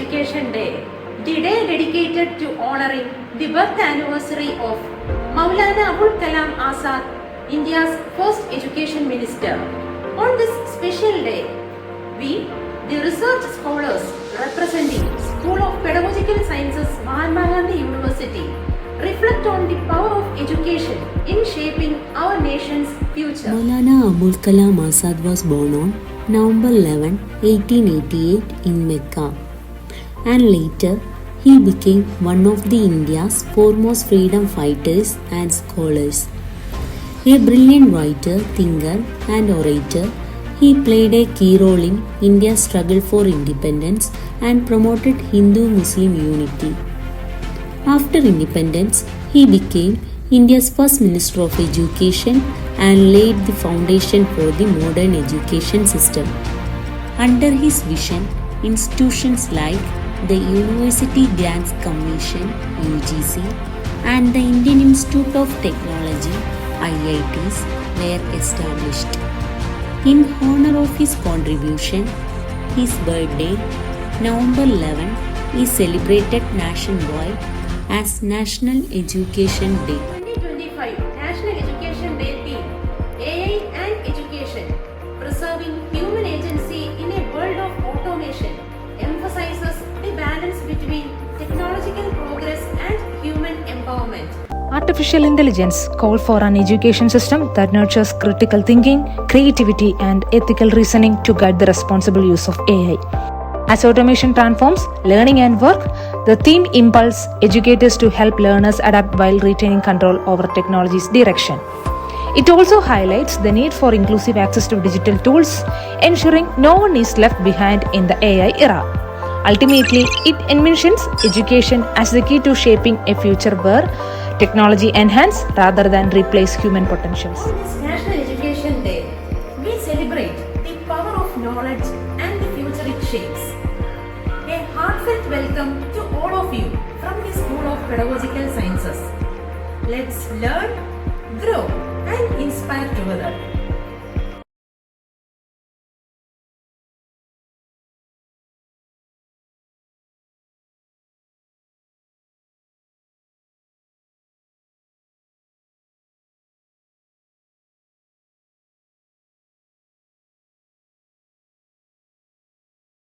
Education Day, the day dedicated to honoring the birth anniversary of Maulana Abul Kalam Azad, India's first education minister. On this special day, we, the research scholars representing School of Pedagogical Sciences, Mahatma Gandhi University, reflect on the power of education in shaping our nation's future. Maulana Abul Kalam Azad was born on November 11, 1888 in Mecca, and later he became one of the India's foremost freedom fighters and scholars. A brilliant writer, thinker and orator, he played a key role in India's struggle for independence and promoted Hindu-Muslim unity. After independence, he became India's first Minister of Education and laid the foundation for the modern education system. Under his vision, institutions like the University Grants Commission (UGC) and the Indian Institute of Technology (IITs) were established. In honor of his contribution, his birthday, November 11, is celebrated nationwide as National Education Day. 2025 National Education Day theme, AI and Education, preserving human agency in a world of automation, emphasizes the balance between technological progress and human empowerment. Artificial intelligence calls for an education system that nurtures critical thinking, creativity, and ethical reasoning to guide the responsible use of AI. As automation transforms learning and work, the theme impulses educators to help learners adapt while retaining control over technology's direction. It also highlights the need for inclusive access to digital tools, ensuring no one is left behind in the AI era. Ultimately, it envisions education as the key to shaping a future where technology enhance rather than replace human potentials. On this National Education Day, we celebrate the power of knowledge and the future it shapes. A heartfelt welcome to all of you from the School of Pedagogical Sciences. Let's learn, grow, and inspire together.